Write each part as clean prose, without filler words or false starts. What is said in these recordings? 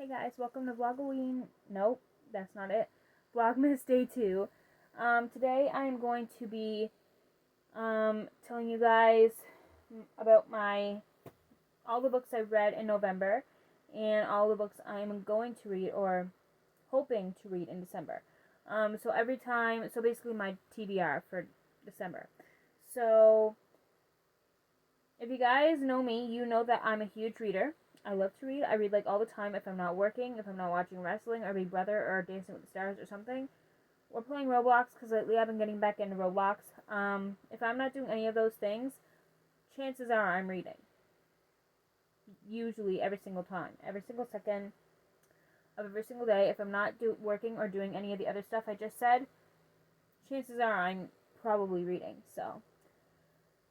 Hey guys, welcome to Vlogoween. Nope, that's not it. Vlogmas Day 2. Today I am going to be telling you guys about all the books I've read in November and all the books I am going to read or hoping to read in December. So basically my TBR for December. So if you guys know me, you know that I'm a huge reader. I love to read. I read like all the time if I'm not working, if I'm not watching wrestling or Big Brother or Dancing with the Stars or something. Or playing Roblox, because lately I've been getting back into Roblox. If I'm not doing any of those things, chances are I'm reading. Usually every single time. Every single second of every single day. If I'm not working or doing any of the other stuff I just said, chances are I'm probably reading. So,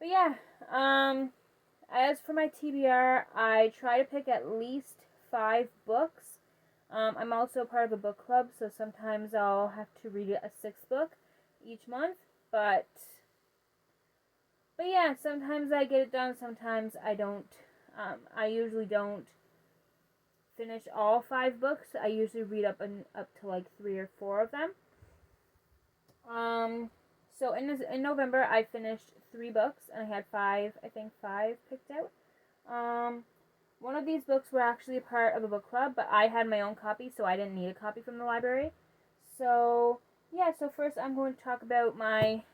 but yeah, as for my TBR, I try to pick at least 5 books. I'm also a part of a book club, so sometimes I'll have to read a 6th book each month. But yeah, sometimes I get it done, sometimes I don't. I usually don't finish all 5 books. I usually read up to like 3 or 4 of them. So in November, I finished 3 books, and I had 5 picked out. One of these books were actually a part of a book club, but I had my own copy, so I didn't need a copy from the library. So, yeah, so first I'm going to talk about my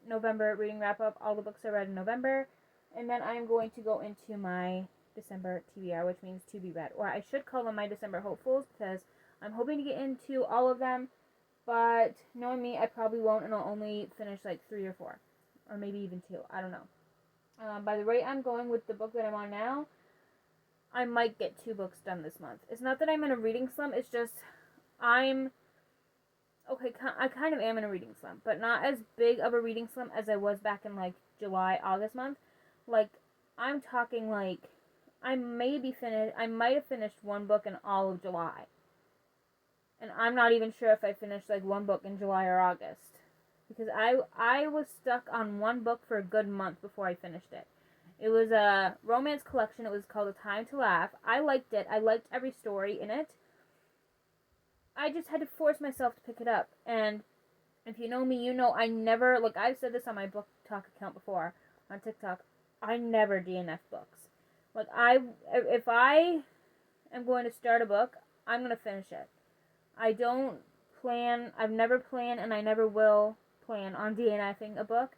November reading wrap-up, all the books I read in November, and then I'm going to go into my December TBR, which means to be read. Or I should call them my December hopefuls, because I'm hoping to get into all of them, but knowing me, I probably won't, and I'll only finish like 3 or 4, or maybe even 2, I don't know. By the rate I'm going with the book that I'm on now, I might get 2 books done this month. It's not that I'm in a reading slump, it's just I kind of am in a reading slump, but not as big of a reading slump as I was back in like July, August month. Like, I'm talking like I might have finished 1 book in all of July. And I'm not even sure if I finished like 1 book in July or August. Because I was stuck on 1 book for a good month before I finished it. It was a romance collection. It was called A Time to Laugh. I liked it. I liked every story in it. I just had to force myself to pick it up. And if you know me, you know I never, like I've said this on my book talk account before, on TikTok, I never DNF books. Like if I am going to start a book, I'm going to finish it. I've never planned, and I never will plan on DNFing a book.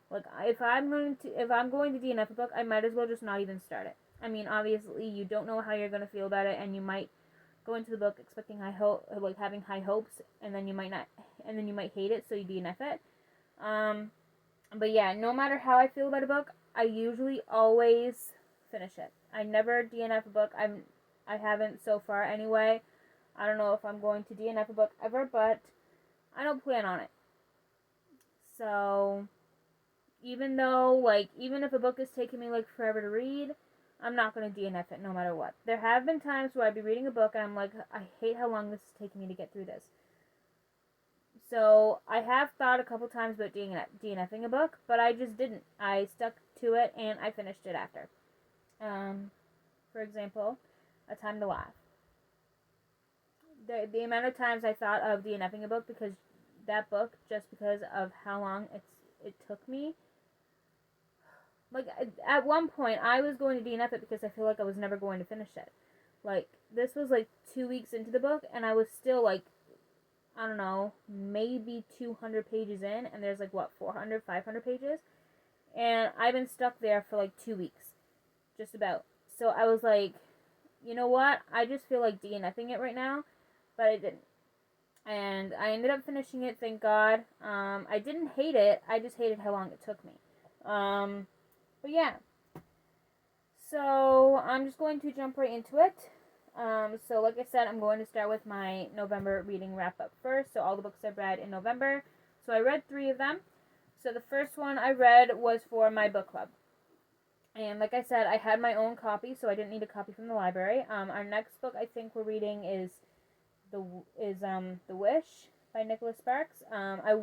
Like, if I'm going to DNF a book, I might as well just not even start it. I mean, obviously, you don't know how you're going to feel about it, and you might go into the book expecting having high hopes, and then you might not, and then you might hate it, so you DNF it. But yeah, no matter how I feel about a book, I usually always finish it. I never DNF a book. I haven't so far anyway. I don't know if I'm going to DNF a book ever, but I don't plan on it. So, even if a book is taking me like forever to read, I'm not going to DNF it no matter what. There have been times where I'd be reading a book and I'm like, I hate how long this is taking me to get through this. So I have thought a couple times about DNFing a book, but I just didn't. I stuck to it and I finished it after. For example, A Time to Laugh. The amount of times I thought of DNFing a book because of how long it took me. Like, at one point, I was going to DNF it because I feel like I was never going to finish it. Like, this was like 2 weeks into the book, and I was still like, I don't know, maybe 200 pages in, and there's like, 400, 500 pages? And I've been stuck there for like 2 weeks. Just about. So I was like, you know what? I just feel like DNFing it right now. But I didn't. And I ended up finishing it, thank God. I didn't hate it. I just hated how long it took me. But yeah. So, I'm just going to jump right into it. So like I said, I'm going to start with my November reading wrap-up first. So all the books I've read in November. So I read 3 of them. So the first one I read was for my book club. And like I said, I had my own copy, so I didn't need a copy from the library. Our next book I think we're reading is The Wish by Nicholas Sparks. I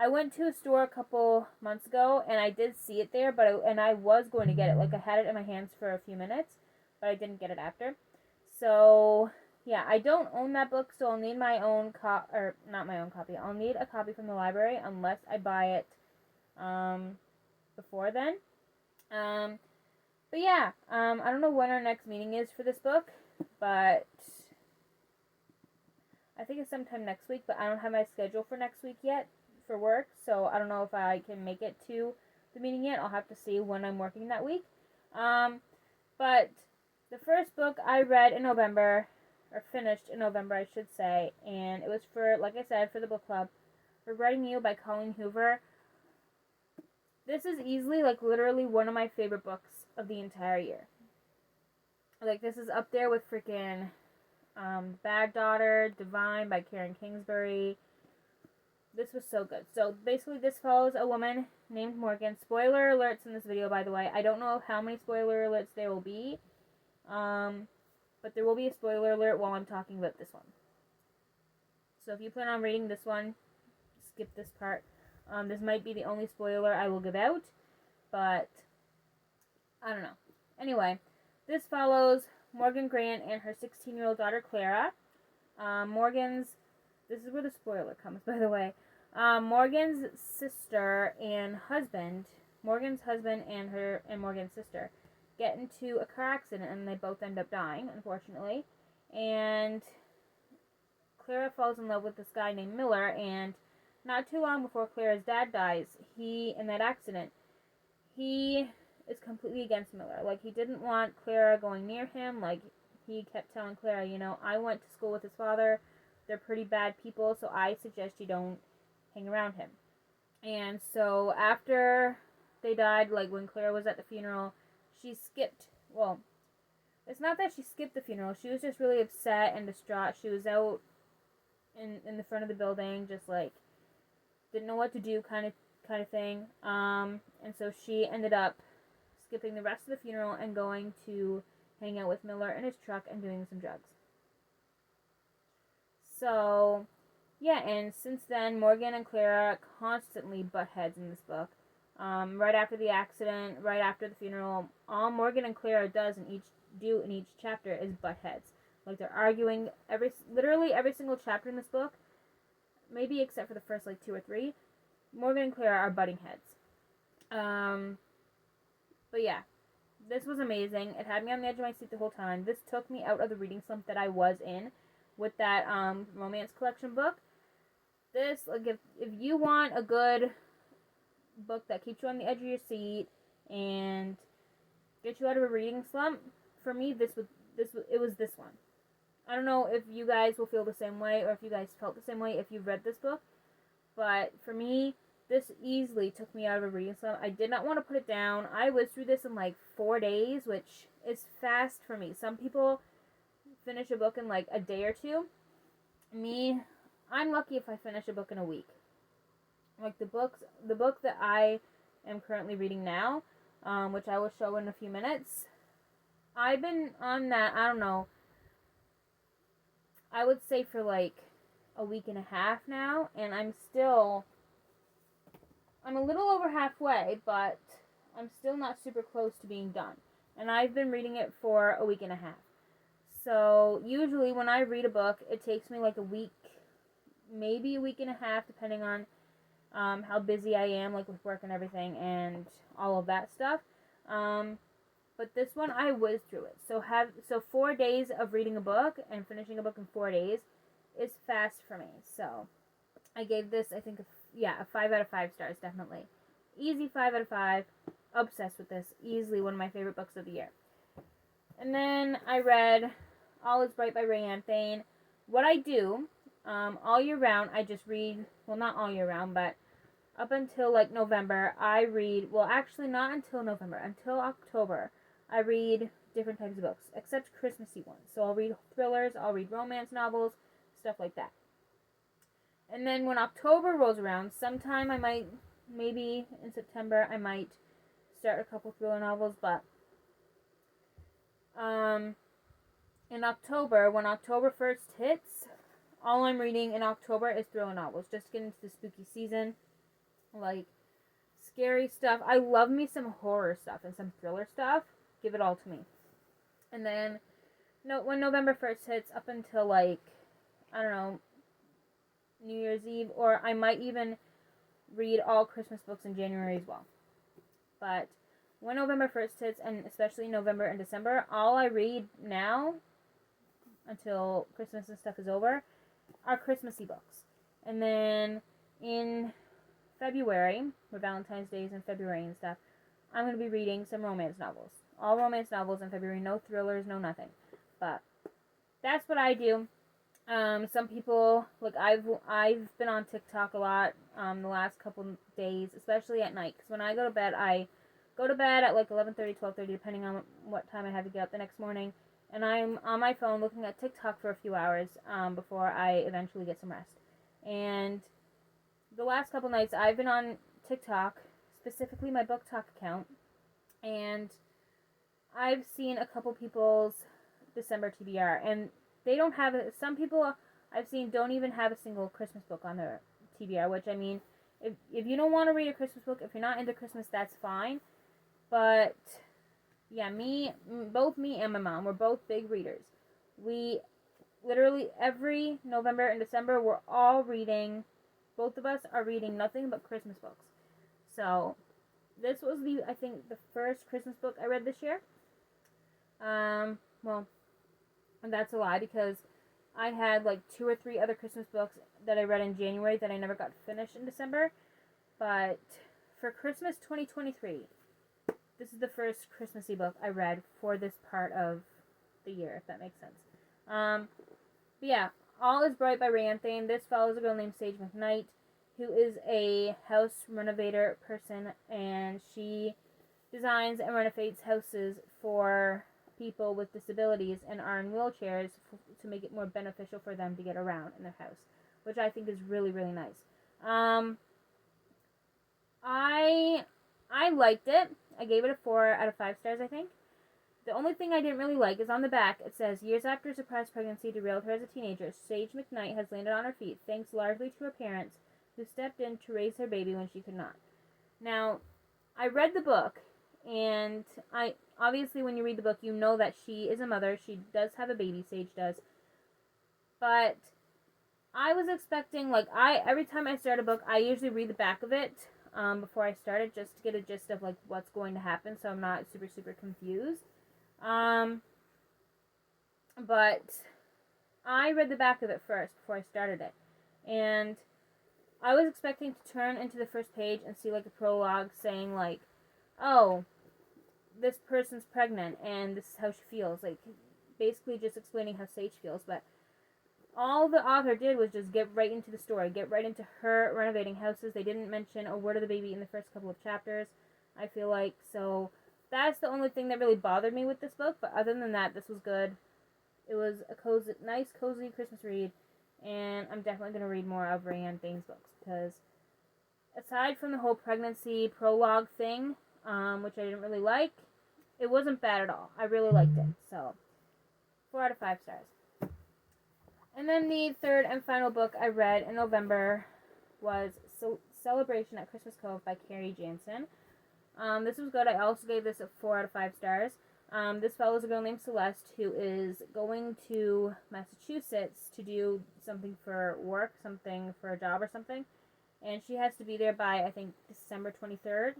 went to a store a couple months ago and I did see it there, I was going to get it. Like, I had it in my hands for a few minutes, but I didn't get it after. So, yeah, I don't own that book, so I'll need my own or not my own copy. I'll need a copy from the library unless I buy it before then. But yeah, I don't know when our next meeting is for this book, but I think it's sometime next week, but I don't have my schedule for next week yet for work, so I don't know if I can make it to the meeting yet. I'll have to see when I'm working that week. But the first book I read in November, or finished in November, I should say, and it was for, like I said, for the book club, Regretting You by Colleen Hoover. This is easily, like, literally one of my favorite books of the entire year. Like, this is up there with freaking Bad Daughter, Divine by Karen Kingsbury. This was so good. So basically this follows a woman named Morgan. Spoiler alerts in this video, by the way. I don't know how many spoiler alerts there will be. But there will be a spoiler alert while I'm talking about this one. So if you plan on reading this one, skip this part. This might be the only spoiler I will give out. But I don't know. Anyway, this follows Morgan Grant and her 16-year-old daughter Clara. This is where the spoiler comes, by the way. Morgan's sister and husband, Morgan's husband and Morgan's sister get into a car accident and they both end up dying, unfortunately. And Clara falls in love with this guy named Miller, and not too long before Clara's dad dies, in that accident, he is completely against Miller. Like, he didn't want Clara going near him. Like, he kept telling Clara, I went to school with his father. They're pretty bad people, so I suggest you don't hang around him. And so after they died, like when Clara was at the funeral, she skipped, well, it's not that she skipped the funeral, she was just really upset and distraught. She was out in the front of the building, just like, didn't know what to do kind of thing. And so she ended up skipping the rest of the funeral and going to hang out with Miller in his truck and doing some drugs. So, yeah, and since then, Morgan and Clara constantly butt heads in this book. Right after the accident, right after the funeral, all Morgan and Clara do in each chapter is butt heads. Like, they're arguing literally every single chapter in this book, maybe except for the first, like, 2 or 3. Morgan and Clara are butting heads. But yeah, this was amazing. It had me on the edge of my seat the whole time. This took me out of the reading slump that I was in with that romance collection book. This, like, if you want a good book that keeps you on the edge of your seat and gets you out of a reading slump, for me, it was this one. I don't know if you guys will feel the same way, or if you guys felt the same way if you've read this book, but for me, this easily took me out of a reading slump. I did not want to put it down. I was through this in like 4 days, which is fast for me. Some people finish a book in like a day or 2. Me, I'm lucky if I finish a book in a week. Like the book that I am currently reading now, which I will show in a few minutes, I've been on that, I don't know, I would say for like a week and a half now, and I'm a little over halfway, but I'm still not super close to being done. And I've been reading it for a week and a half. So usually when I read a book, it takes me like a week, maybe a week and a half, depending on how busy I am, like with work and everything and all of that stuff. But this one, I whizzed through it. So 4 days of reading a book and finishing a book in 4 days is fast for me. So I gave this, I think, a 5 out of 5 stars, definitely. Easy 5 out of 5. Obsessed with this. Easily one of my favorite books of the year. And then I read All Is Bright by Rayanne Thayne. What I do, all year round, I just read, well, not all year round, but up until like November, I read, well, actually not until November, until October, I read different types of books, except Christmassy ones. So I'll read thrillers, I'll read romance novels, stuff like that. And then when October rolls around, sometime I might, maybe in September, I might start a couple thriller novels, but in October, when October 1st hits, all I'm reading in October is thriller novels, just getting into the spooky season, like scary stuff. I love me some horror stuff and some thriller stuff. Give it all to me. And then no, when November 1st hits up until like, I don't know, New Year's Eve, or I might even read all Christmas books in January as well. But when November 1st hits, and especially November and December, all I read now until Christmas and stuff is over are Christmassy books. And then in February, where Valentine's Day is in February and stuff, I'm going to be reading some romance novels. All romance novels in February, no thrillers, no nothing. But that's what I do. Some people, like, I've been on TikTok a lot the last couple days, especially at night, because when I go to bed at like 11:30, 12:30, depending on what time I have to get up the next morning, and I'm on my phone looking at TikTok for a few hours before I eventually get some rest. And the last couple nights I've been on TikTok, specifically my Book Talk account, and I've seen a couple people's December TBR, and they don't have it. Some people I've seen don't even have a single Christmas book on their TBR, which, I mean, if you don't want to read a Christmas book, if you're not into Christmas, that's fine. But yeah, both me and my mom, we're both big readers. We literally every November and December, we're all reading. Both of us are reading nothing but Christmas books. So this was I think the first Christmas book I read this year. Well, and that's a lie, because I had like 2 or 3 other Christmas books that I read in January that I never got finished in December. But for Christmas 2023, this is the first Christmassy book I read for this part of the year, if that makes sense. But yeah, All Is Bright by Ray Anthony. This follows a girl named Sage McKnight, who is a house renovator person, and she designs and renovates houses for people with disabilities and are in wheelchairs to make it more beneficial for them to get around in their house, which I think is really, really nice. I liked it. I gave it a 4 out of 5 stars, I think. The only thing I didn't really like is on the back, it says, years after a surprise pregnancy derailed her as a teenager, Sage McKnight has landed on her feet, thanks largely to her parents, who stepped in to raise her baby when she could not. Now, I read the book, and obviously when you read the book, you know that she is a mother. She does have a baby, Sage does. But I was expecting, like, every time I start a book, I usually read the back of it before I start it, just to get a gist of, like, what's going to happen, so I'm not super, super confused. But I read the back of it first before I started it. And I was expecting to turn into the first page and see, like, a prologue saying, like, oh, this person's pregnant and this is how she feels. Like, basically just explaining how Sage feels. But all the author did was just get right into the story, get right into her renovating houses. They didn't mention a word of the baby in the first couple of chapters, I feel like. So that's the only thing that really bothered me with this book. But other than that, this was good. It was a nice, cozy Christmas read. And I'm definitely going to read more of Rayanne Thane's books, because aside from the whole pregnancy prologue thing, which I didn't really like, it wasn't bad at all. I really liked it. So 4 out of 5 stars. And then the third and final book I read in November was Celebration at Christmas Cove by Carrie Jansen. This was good. I also gave this a 4 out of 5 stars. This follows a girl named Celeste who is going to Massachusetts to do something for work, something for a job or something. And she has to be there by, I think, December 23rd.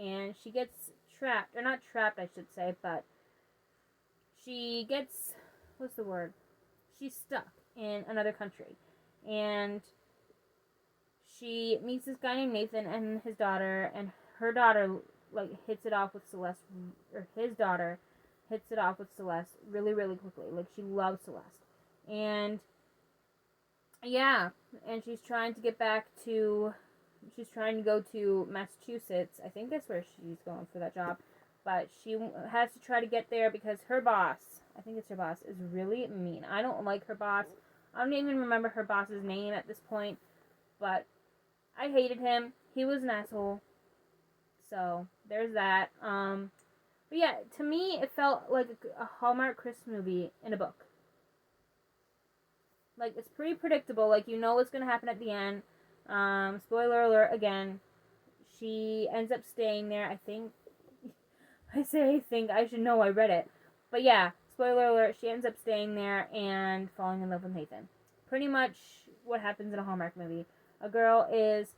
And she gets trapped, or not trapped, I should say, but she gets, what's the word? She's stuck in another country. And she meets this guy named Nathan and his daughter, and her daughter, like, hits it off with Celeste, or his daughter hits it off with Celeste really, really quickly. Like, she loves Celeste. And yeah, and she's trying to go to Massachusetts. I think that's where she's going for that job. But she has to try to get there because her boss, I think it's her boss, is really mean. I don't like her boss. I don't even remember her boss's name at this point. But I hated him. He was an asshole. So, there's that. But yeah, to me, it felt like a Hallmark Christmas movie in a book. Like, it's pretty predictable. Like, you know what's going to happen at the end. Spoiler alert, again. She ends up staying there, I think. I say I think. I should know, I read it. But yeah, spoiler alert, she ends up staying there and falling in love with Nathan. Pretty much what happens in a Hallmark movie. A girl is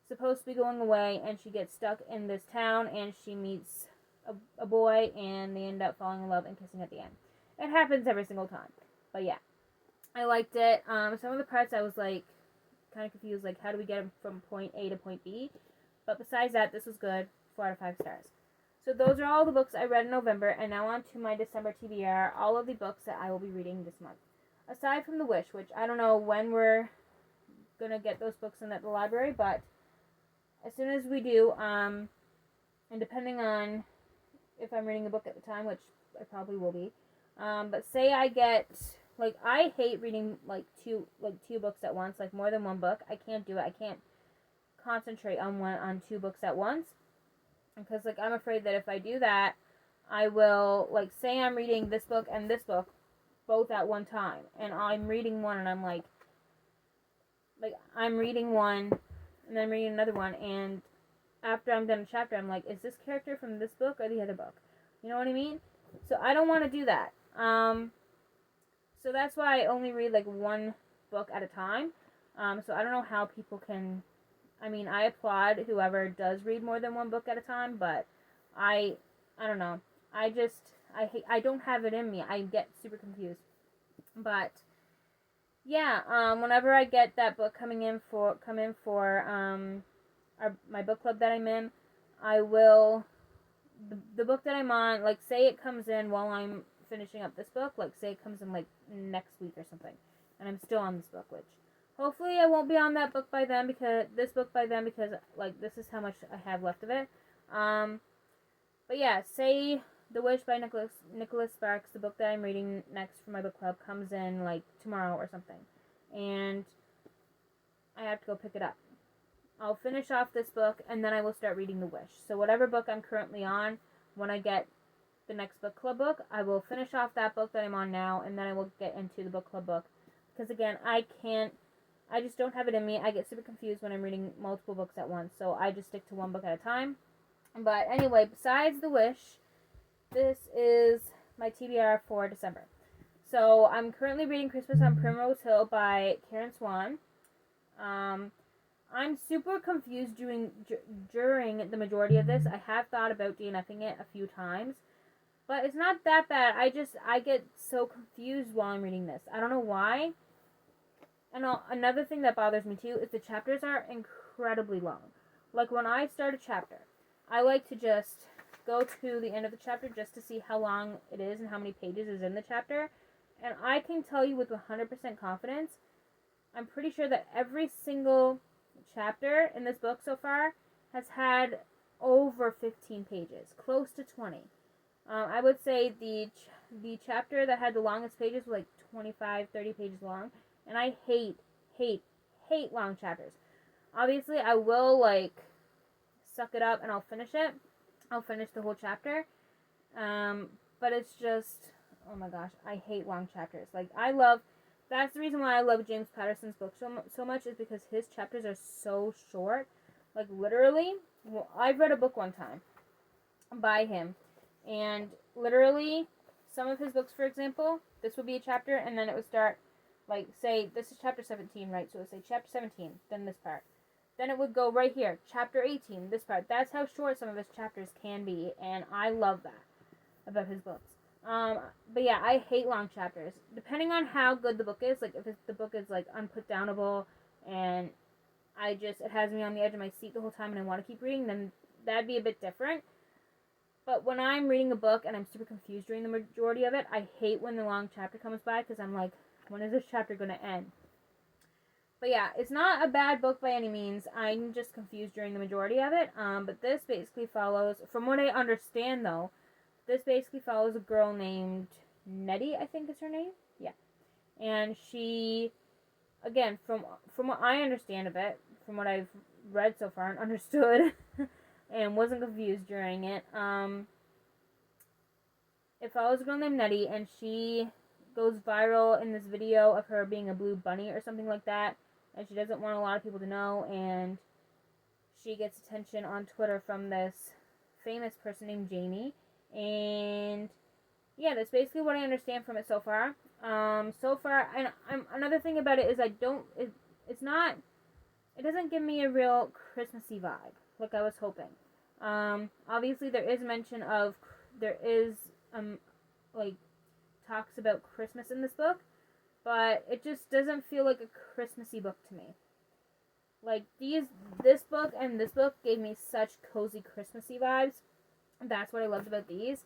supposed to be going away, and she gets stuck in this town, and she meets a boy, and they end up falling in love and kissing at the end. It happens every single time. But yeah, I liked it. Some of the parts I was like kind of confused, like how do we get from point A to point B? But besides that, this was good. 4 out of 5 stars. So those are all the books I read in November, and now on to my December TBR, all of the books that I will be reading this month. Aside from The Wish, which I don't know when we're going to get those books in at the library, but as soon as we do, and depending on if I'm reading a book at the time, which I probably will be, but say I get, like, I hate reading, two books at once, like, more than one book. I can't do it. I can't concentrate on 2 books at once. Because, like, I'm afraid that if I do that, I will, like, say I'm reading this book and this book both at one time. And I'm reading one and I'm like, I'm reading one and then I'm reading another one. And after I'm done a chapter, I'm like, is this character from this book or the other book? You know what I mean? So I don't want to do that. So that's why I only read, like, one book at a time. So I don't know how people can... I mean, I applaud whoever does read more than one book at a time, but I don't know. I don't have it in me. I get super confused. But yeah, whenever I get that book come in for my book club that I'm in, I will the book that I'm on, like, say it comes in while I'm finishing up this book, like, say it comes in, like, next week or something, and I'm still on this book, which hopefully I won't be on that book by then, because like, this is how much I have left of it. But yeah, say The Wish by Nicholas Sparks, the book that I'm reading next for my book club, comes in, like, tomorrow or something, and I have to go pick it up. I'll finish off this book, and then I will start reading The Wish. So whatever book I'm currently on, when I get the next book club book, I will finish off that book that I'm on now, and then I will get into the book club book. Because, again, I just don't have it in me. I get super confused when I'm reading multiple books at once, so I just stick to one book at a time. But anyway, besides The Wish, this is my TBR for December. So I'm currently reading Christmas on Primrose Hill by Karen Swan. I'm super confused during the majority of this. I have thought about DNFing it a few times, but it's not that bad. I get so confused while I'm reading this. I don't know why. And another thing that bothers me too is the chapters are incredibly long. Like, when I start a chapter, I like to just go to the end of the chapter just to see how long it is and how many pages is in the chapter. And I can tell you with 100% confidence, I'm pretty sure that every single chapter in this book so far has had over 15 pages, close to 20. I would say the chapter that had the longest pages was like 25, 30 pages long. And I hate long chapters. Obviously, I will, like, suck it up and I'll finish it. I'll finish the whole chapter. But it's just, oh my gosh, I hate long chapters. Like, that's the reason why I love James Patterson's book so much, is because his chapters are so short. Like, literally, I've read a book one time by him. And literally, some of his books, for example, this would be a chapter, and then it would start, like, say, this is chapter 17, right? So it would say chapter 17, then this part. Then it would go right here, chapter 18, this part. That's how short some of his chapters can be, and I love that about his books. But yeah, I hate long chapters. Depending on how good the book is, like, if the book is, like, unputdownable, and it has me on the edge of my seat the whole time and I want to keep reading, then that'd be a bit different. But when I'm reading a book and I'm super confused during the majority of it, I hate when the long chapter comes by, because I'm like, when is this chapter going to end? But yeah, it's not a bad book by any means. I'm just confused during the majority of it. But this basically follows, from what I understand though, this basically follows a girl named Nettie, I think is her name. Yeah. And she, again, from what I understand of it, from what I've read so far and understood, and wasn't confused during it, it follows a girl named Nettie, and she goes viral in this video of her being a blue bunny or something like that, and she doesn't want a lot of people to know, and she gets attention on Twitter from this famous person named Jamie, and yeah, that's basically what I understand from it so far. So far, and another thing about it is it's not, it doesn't give me a real Christmassy vibe like I was hoping. Obviously there is mention of, there is, like, talks about Christmas in this book, but it just doesn't feel like a Christmassy book to me. Like, this book and this book gave me such cozy Christmassy vibes. That's what I loved about these.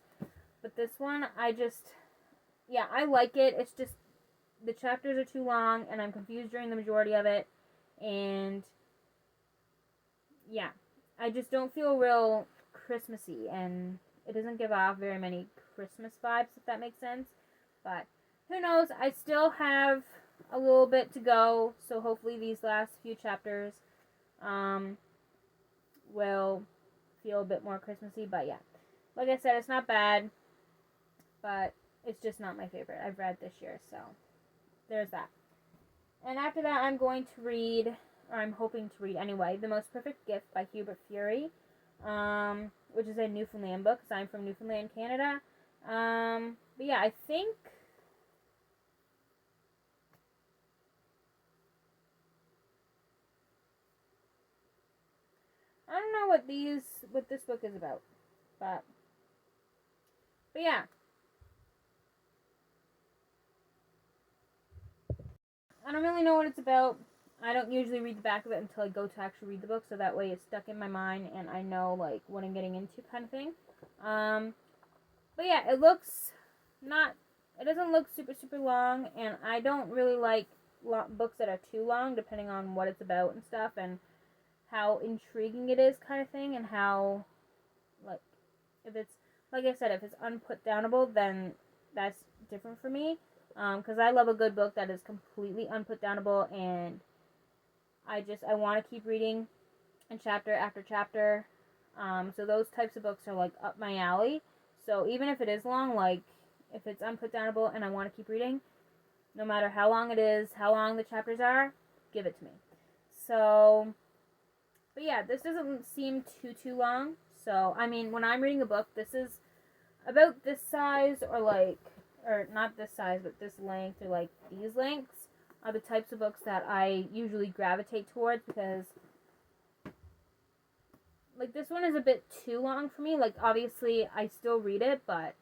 But this one, yeah, I like it. It's just, the chapters are too long, and I'm confused during the majority of it. And, yeah, I just don't feel real Christmassy, and it doesn't give off very many Christmas vibes, if that makes sense. But who knows? I still have a little bit to go, so hopefully these last few chapters will feel a bit more Christmassy. But yeah, like I said, it's not bad, but it's just not my favorite I've read this year, so there's that. And after that, I'm going to read, or I'm hoping to read anyway, The Most Perfect Gift by Hubert Fury, which is a Newfoundland book, because I'm from Newfoundland, Canada. But yeah, I think, I don't know what this book is about, but yeah. I don't really know what it's about. I don't usually read the back of it until I go to actually read the book, so that way it's stuck in my mind and I know, like, what I'm getting into, kind of thing. But yeah, it doesn't look super, super long, and I don't really like books that are too long, depending on what it's about and stuff, and how intriguing it is, kind of thing, and how, like, if it's, like I said, if it's unputdownable, then that's different for me. Because I love a good book that is completely unputdownable, and I want to keep reading in chapter after chapter. So those types of books are, like, up my alley. So even if it is long, like, if it's unputdownable and I want to keep reading, no matter how long it is, how long the chapters are, give it to me. So, but yeah, this doesn't seem too long. So, I mean, when I'm reading a book, this is about this size, or not this size, but this length, or like these lengths, are the types of books that I usually gravitate towards, because, like, this one is a bit too long for me. Like, obviously, I still read it, but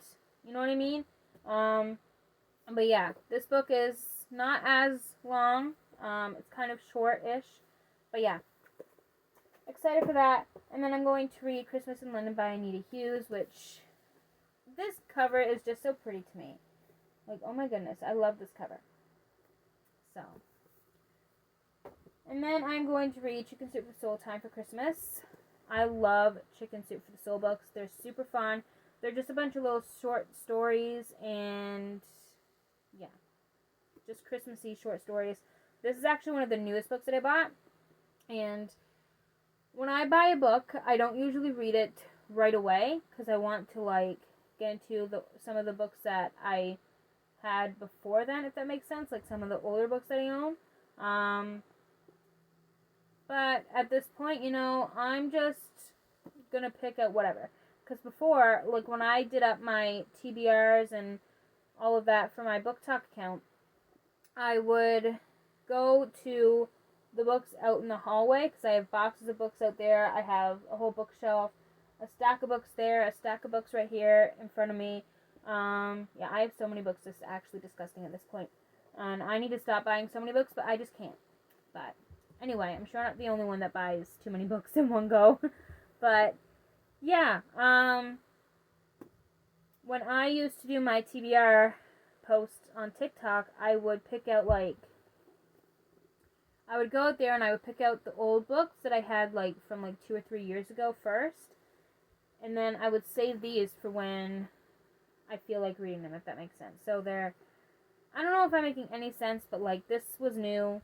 you know what I mean? But yeah, this book is not as long. It's kind of short-ish. But yeah, excited for that. And then I'm going to read Christmas in London by Anita Hughes, which, this cover is just so pretty to me. Like, oh my goodness, I love this cover. So, and then I'm going to read Chicken Soup for the Soul, Time for Christmas. I love Chicken Soup for the Soul books. They're super fun. They're just a bunch of little short stories, and yeah, just Christmassy short stories. This is actually one of the newest books that I bought, and when I buy a book, I don't usually read it right away, because I want to, like, get into some of the books that I had before then, if that makes sense, like some of the older books that I own. But at this point, you know, I'm just gonna pick out whatever. Because before, like, when I did up my TBRs and all of that for my book talk account, I would go to the books out in the hallway, because I have boxes of books out there. I have a whole bookshelf, a stack of books there, a stack of books right here in front of me. Yeah, I have so many books, it's actually disgusting at this point. And I need to stop buying so many books, but I just can't. But anyway, I'm sure I'm not the only one that buys too many books in one go. But yeah, when I used to do my TBR posts on TikTok, I would pick out, like, I would go out there and I would pick out the old books that I had, like, from, like, 2 or 3 years ago first. And then I would save these for when I feel like reading them, if that makes sense. So I don't know if I'm making any sense, but, like, this was new,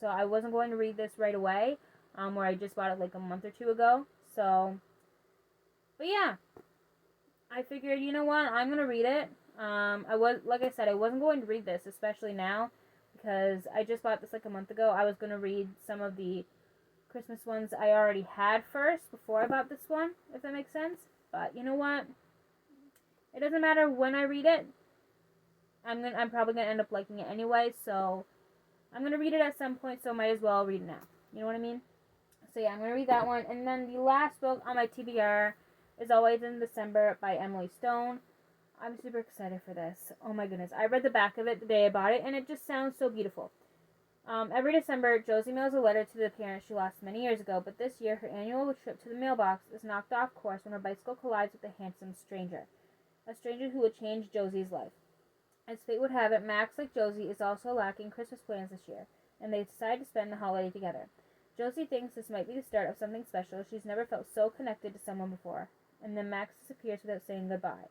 so I wasn't going to read this right away, where I just bought it, like, a month or 2 ago. So, but yeah, I figured, you know what, I'm gonna read it. Like I said, I wasn't going to read this, especially now, because I just bought this, like, a month ago. I was gonna read some of the Christmas ones I already had first, before I bought this one, if that makes sense. But you know what? It doesn't matter when I read it. I'm probably gonna end up liking it anyway, so I'm gonna read it at some point, so might as well read it now. You know what I mean? So yeah, I'm gonna read that one. And then the last book on my TBR is Always in December by Emily Stone. I'm super excited for this. Oh my goodness. I read the back of it the day I bought it, and it just sounds so beautiful. Every December, Josie mails a letter to the parents she lost many years ago, but this year her annual trip to the mailbox is knocked off course when her bicycle collides with a handsome stranger. A stranger who would change Josie's life. As fate would have it, Max, like Josie, is also lacking Christmas plans this year, and they decide to spend the holiday together. Josie thinks this might be the start of something special. She's never felt so connected to someone before. And then Max disappears without saying goodbye.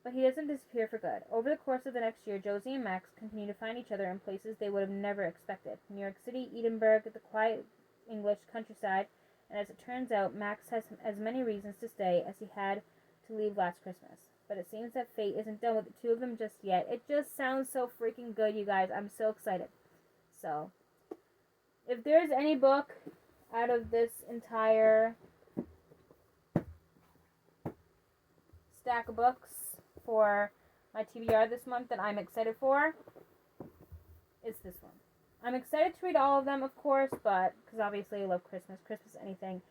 But he doesn't disappear for good. Over the course of the next year, Josie and Max continue to find each other in places they would have never expected. New York City, Edinburgh, the quiet English countryside, and as it turns out, Max has as many reasons to stay as he had to leave last Christmas. But it seems that fate isn't done with the two of them just yet. It just sounds so freaking good, you guys. I'm so excited. So, if there's any book out of this entire stack of books for my TBR this month that I'm excited for, it's this one. I'm excited to read all of them, of course, but because obviously I love Christmas anything,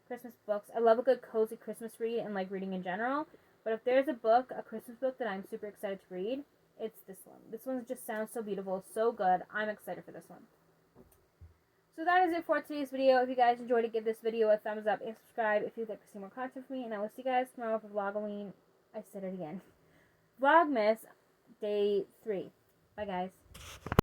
Christmas books. I love a good cozy Christmas read and like reading in general. But if there's a book, a Christmas book that I'm super excited to read, it's this one. This one just sounds so beautiful, so good. I'm excited for this one. So that is it for today's video. If you guys enjoyed it, give this video a thumbs up and subscribe if you'd like to see more content from me. And I will see you guys tomorrow for Vlogoween. I said it again. Vlogmas Day 3. Bye, guys.